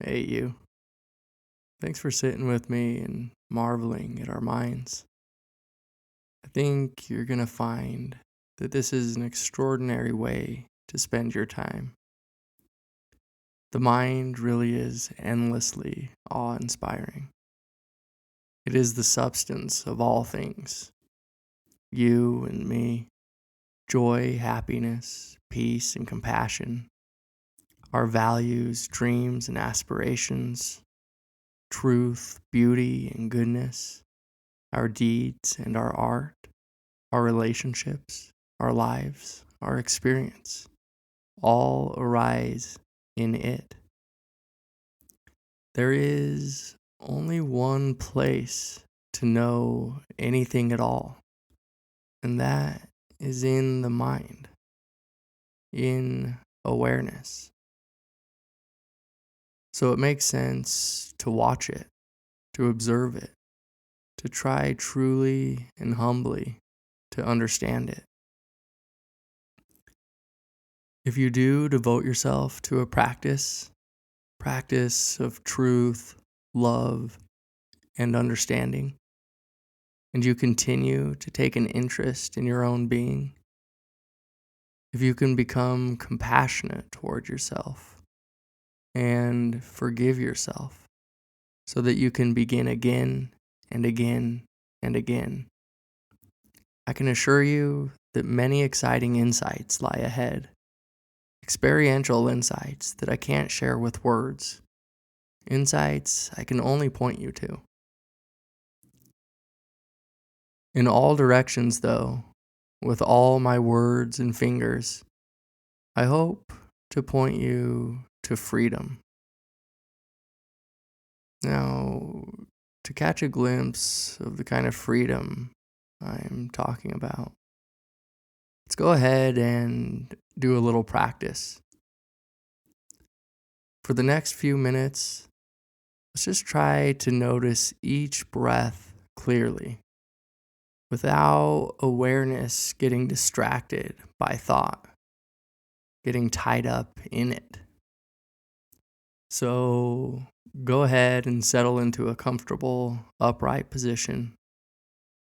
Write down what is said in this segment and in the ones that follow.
Hey, you. Thanks for sitting with me and marveling at our minds. I think you're going to find that this is an extraordinary way to spend your time. The mind really is endlessly awe inspiring. It is the substance of all things you and me, joy, happiness, peace, and compassion, our values, dreams, and aspirations, truth, beauty, and goodness, our deeds and our art, our relationships, our lives, our experience, all arise in it. There is only one place to know anything at all, and that is in the mind, in awareness. So it makes sense to watch it, to observe it, to try truly and humbly to understand it. If you do devote yourself to a practice of truth, love, and understanding, and you continue to take an interest in your own being, if you can become compassionate toward yourself and forgive yourself so that you can begin again and again and again, I can assure you that many exciting insights lie ahead. Experiential insights that I can't share with words. Insights I can only point you to. In all directions, though, with all my words and fingers, I hope to point you to freedom. Now, to catch a glimpse of the kind of freedom I'm talking about, let's go ahead and do a little practice. For the next few minutes, let's just try to notice each breath clearly, without awareness getting distracted by thought, getting tied up in it. So go ahead and settle into a comfortable, upright position,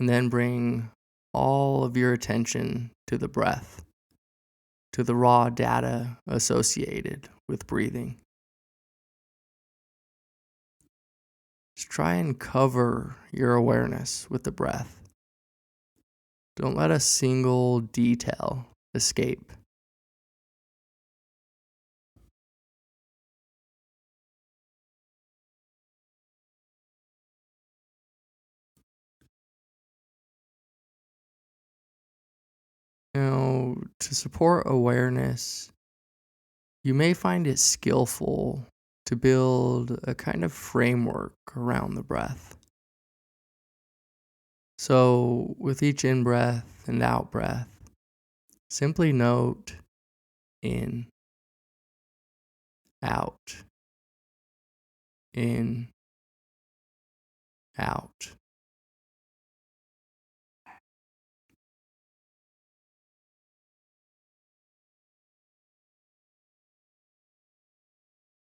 and then bring all of your attention to the breath, to the raw data associated with breathing. Just try and cover your awareness with the breath. Don't let a single detail escape. Now, to support awareness, you may find it skillful to build a kind of framework around the breath. So, with each in breath and out breath, simply note in, out, in, out.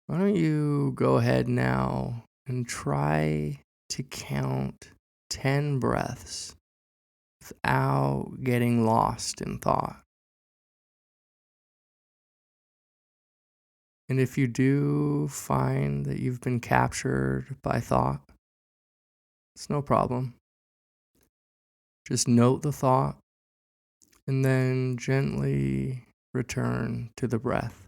Why don't you go ahead now and try to count 10 breaths without getting lost in thought? And if you do find that you've been captured by thought, it's no problem. Just note the thought and then gently return to the breath.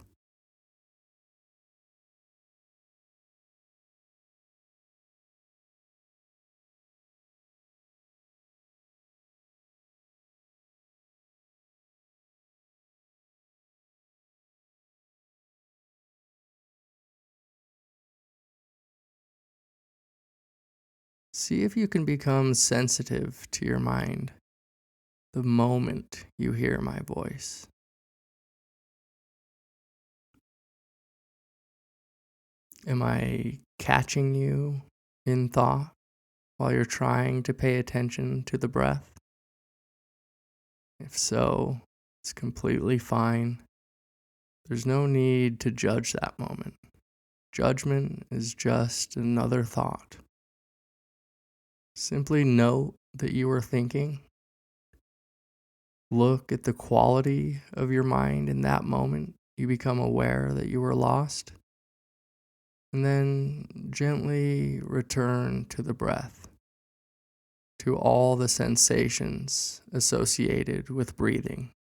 See if you can become sensitive to your mind the moment you hear my voice. Am I catching you in thought while you're trying to pay attention to the breath? If so, it's completely fine. There's no need to judge that moment. Judgment is just another thought. Simply note that you are thinking. Look at the quality of your mind in that moment. You become aware that you were lost. And then gently return to the breath, to all the sensations associated with breathing.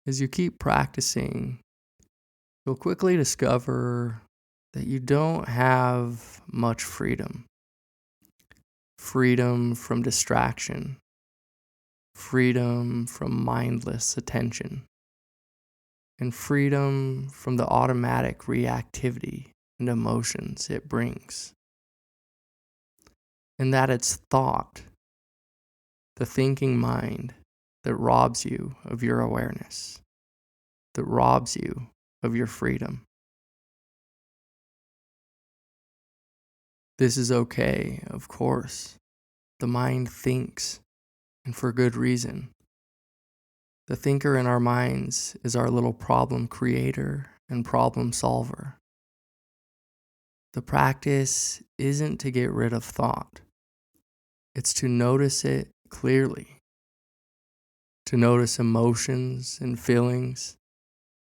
As you keep practicing, you'll quickly discover that you don't have much freedom. Freedom from distraction, freedom from mindless attention, and freedom from the automatic reactivity and emotions it brings. And that it's thought, the thinking mind, that robs you of your awareness, that robs you of your freedom. This is okay, of course. The mind thinks, and for good reason. The thinker in our minds is our little problem creator and problem solver. The practice isn't to get rid of thought. It's to notice it clearly, to notice emotions and feelings,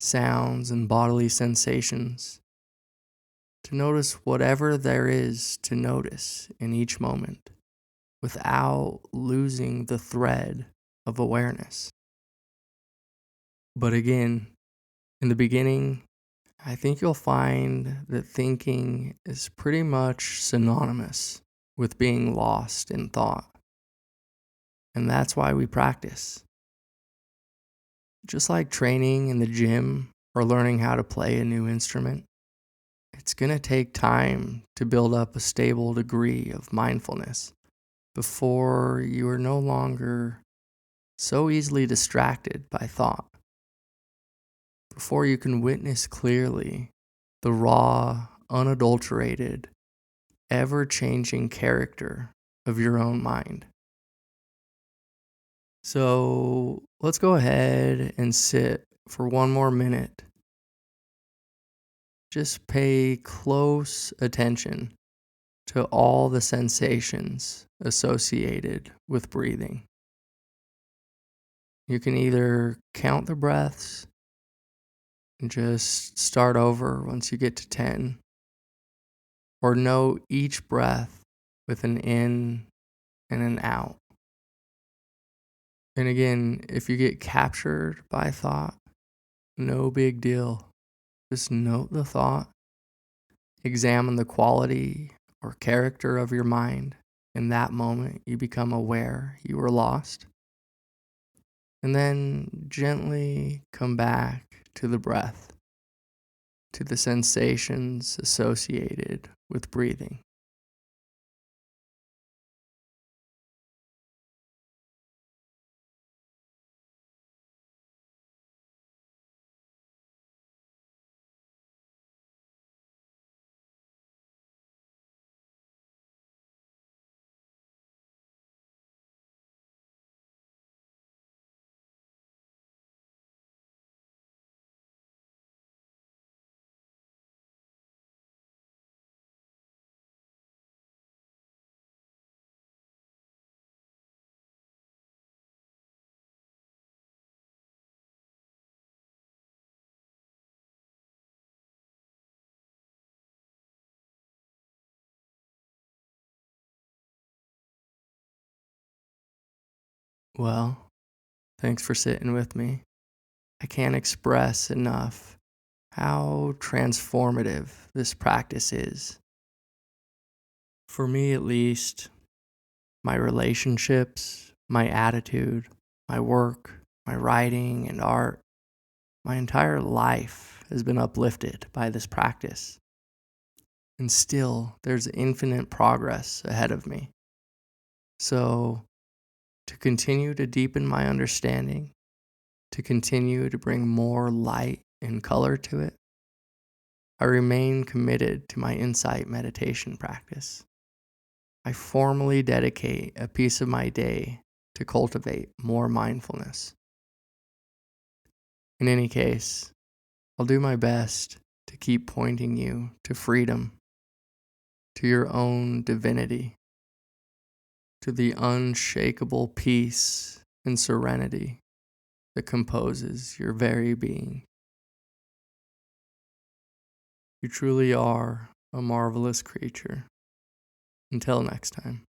sounds and bodily sensations, to notice whatever there is to notice in each moment without losing the thread of awareness. But again, in the beginning, I think you'll find that thinking is pretty much synonymous with being lost in thought. And that's why we practice. Just like training in the gym or learning how to play a new instrument, it's going to take time to build up a stable degree of mindfulness before you are no longer so easily distracted by thought. Before you can witness clearly the raw, unadulterated, ever-changing character of your own mind. So let's go ahead and sit for one more minute. Just pay close attention to all the sensations associated with breathing. You can either count the breaths and just start over once you get to 10, or note each breath with an in and an out. And again, if you get captured by thought, no big deal. Just note the thought, examine the quality or character of your mind. In that moment, you become aware you were lost. And then gently come back to the breath, to the sensations associated with breathing. Well, thanks for sitting with me. I can't express enough how transformative this practice is. For me, at least, my relationships, my attitude, my work, my writing and art, my entire life has been uplifted by this practice. And still, there's infinite progress ahead of me. So, to continue to deepen my understanding, to continue to bring more light and color to it, I remain committed to my insight meditation practice. I formally dedicate a piece of my day to cultivate more mindfulness. In any case, I'll do my best to keep pointing you to freedom, to your own divinity, to the unshakable peace and serenity that composes your very being. You truly are a marvelous creature. Until next time.